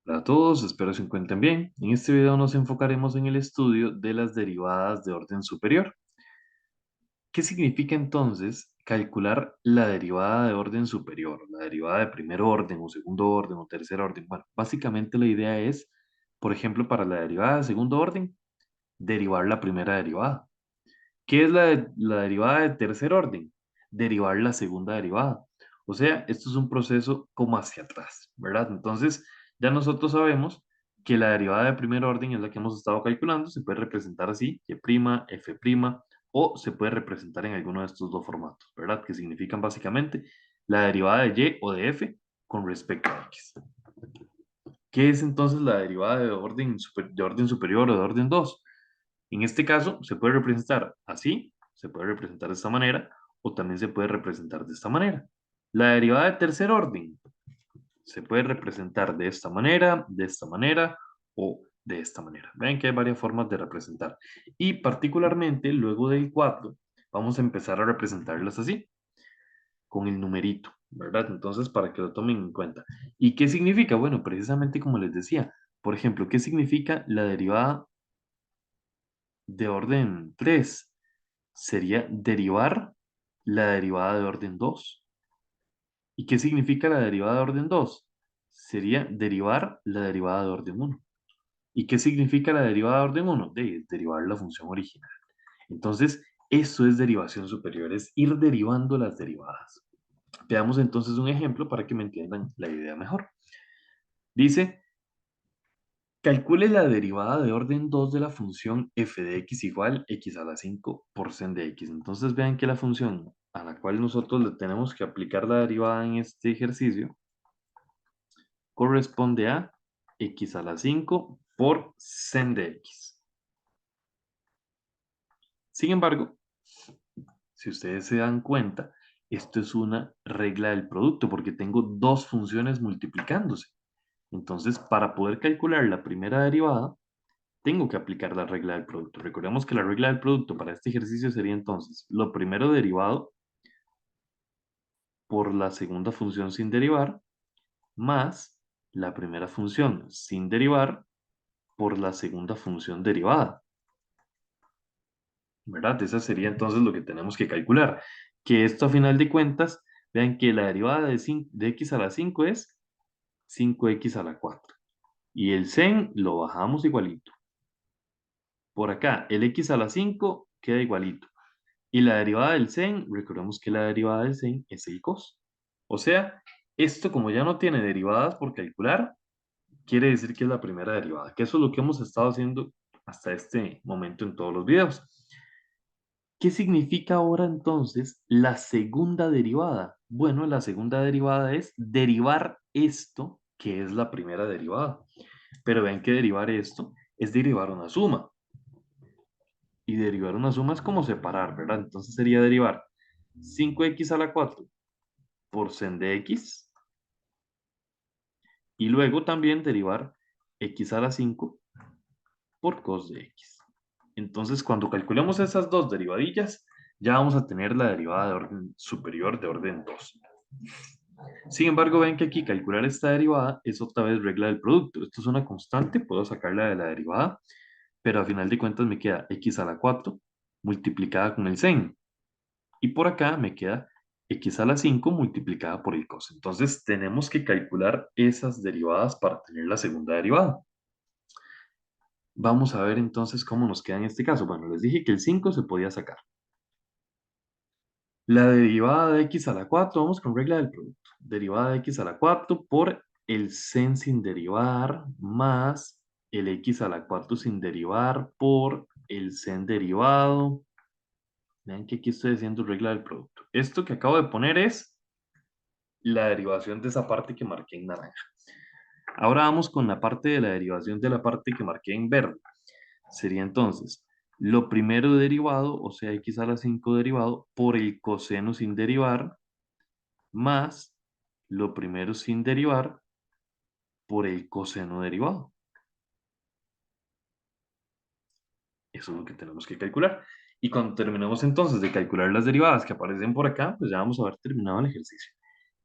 Hola a todos, espero se encuentren bien. En este video nos enfocaremos en el estudio de las derivadas de orden superior. ¿Qué significa entonces calcular la derivada de orden superior? La derivada de primer orden o segundo orden o tercer orden. Bueno, básicamente la idea es, por ejemplo, para la derivada de segundo orden, derivar la primera derivada. ¿Qué es la derivada de tercer orden? Derivar la segunda derivada. O sea, esto es un proceso como hacia atrás, ¿verdad? Entonces, ya nosotros sabemos que la derivada de primer orden es la que hemos estado calculando, se puede representar así, y', f', o se puede representar en alguno de estos dos formatos, ¿verdad? Que significan básicamente la derivada de y o de f con respecto a x. ¿Qué es entonces la derivada de de orden superior o de orden 2? En este caso, se puede representar así, se puede representar de esta manera, o también se puede representar de esta manera. La derivada de tercer orden se puede representar de esta manera o de esta manera. Ven que hay varias formas de representar. Y particularmente, luego del 4, vamos a empezar a representarlas así, con el numerito, ¿verdad? Entonces, para que lo tomen en cuenta. ¿Y qué significa? Bueno, precisamente como les decía, por ejemplo, ¿qué significa la derivada de orden 3? Sería derivar la derivada de orden 2. ¿Y qué significa la derivada de orden 2? Sería derivar la derivada de orden 1. ¿Y qué significa la derivada de orden 1? Derivar la función original. Entonces, eso es derivación superior, es ir derivando las derivadas. Veamos entonces un ejemplo para que me entiendan la idea mejor. Dice, calcule la derivada de orden 2 de la función f de x igual x a la 5 por sen de x. Entonces vean que la función a la cual nosotros le tenemos que aplicar la derivada en este ejercicio corresponde a x a la 5 por sen de x. Sin embargo, si ustedes se dan cuenta, esto es una regla del producto porque tengo dos funciones multiplicándose. Entonces, para poder calcular la primera derivada, tengo que aplicar la regla del producto. Recordemos que la regla del producto para este ejercicio sería entonces lo primero derivado por la segunda función sin derivar más la primera función sin derivar por la segunda función derivada. ¿Verdad? Esa sería entonces lo que tenemos que calcular. Que esto a final de cuentas, vean que la derivada de x a la 5 es 5x a la 4. Y el sen lo bajamos igualito. Por acá, el x a la 5 queda igualito. Y la derivada del sen, recordemos que la derivada del sen es el cos. O sea, esto como ya no tiene derivadas por calcular, quiere decir que es la primera derivada, que eso es lo que hemos estado haciendo hasta este momento en todos los videos. ¿Qué significa ahora entonces la segunda derivada? Bueno, la segunda derivada es derivar esto, que es la primera derivada. Pero ven que derivar esto es derivar una suma. Y derivar una suma es como separar, ¿verdad? Entonces sería derivar 5x a la 4 por sen de x y luego también derivar x a la 5 por cos de x. Entonces, cuando calculemos esas dos derivadillas, ya vamos a tener la derivada de orden superior de orden 2. Sin embargo, ven que aquí calcular esta derivada es otra vez regla del producto. Esto es una constante, puedo sacarla de la derivada, pero a final de cuentas me queda x a la 4 multiplicada con el sen. Y por acá me queda x a la 5 multiplicada por el cos. Entonces tenemos que calcular esas derivadas para tener la segunda derivada. Vamos a ver entonces cómo nos queda en este caso. Bueno, les dije que el 5 se podía sacar. La derivada de x a la 4, vamos con regla del producto. Derivada de x a la 4 por el sen sin derivar más el x a la 4 sin derivar por el sen derivado. Vean que aquí estoy haciendo regla del producto. Esto que acabo de poner es la derivación de esa parte que marqué en naranja. Ahora vamos con la parte de la derivación de la parte que marqué en verde. Sería entonces lo primero derivado, o sea, x a la 5 derivado, por el coseno sin derivar, más lo primero sin derivar por el coseno derivado. Eso es lo que tenemos que calcular. Y cuando terminemos entonces de calcular las derivadas que aparecen por acá, pues ya vamos a haber terminado el ejercicio.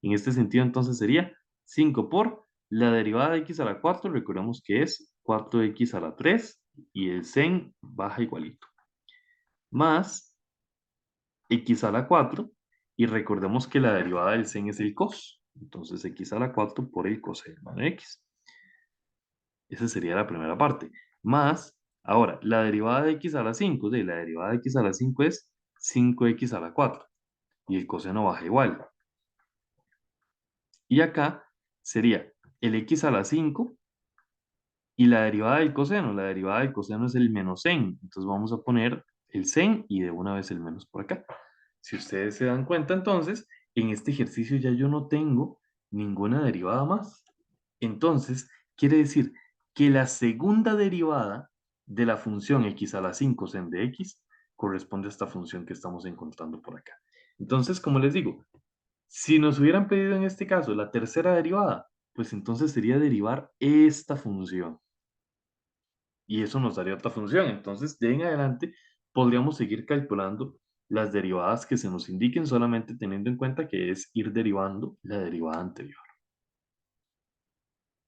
En este sentido, entonces sería 5 por La derivada de x a la 4, recordemos que es 4x a la 3 y el sen baja igualito. Más x a la 4 y recordemos que la derivada del sen es el cos. Entonces x a la 4 por el coseno de x. Esa sería la primera parte. Más, ahora, la derivada de x a la 5, de la derivada de x a la 5 es 5x a la 4 y el coseno baja igual. Y acá sería el x a la 5 y la derivada del coseno. La derivada del coseno es el menos sen. Entonces vamos a poner el sen y de una vez el menos por acá. Si ustedes se dan cuenta, entonces, en este ejercicio ya yo no tengo ninguna derivada más. Entonces, quiere decir que la segunda derivada de la función x a la 5 sen de x corresponde a esta función que estamos encontrando por acá. Entonces, como les digo, si nos hubieran pedido en este caso la tercera derivada, pues entonces sería derivar esta función. Y eso nos daría otra función. Entonces, de en adelante, podríamos seguir calculando las derivadas que se nos indiquen, solamente teniendo en cuenta que es ir derivando la derivada anterior.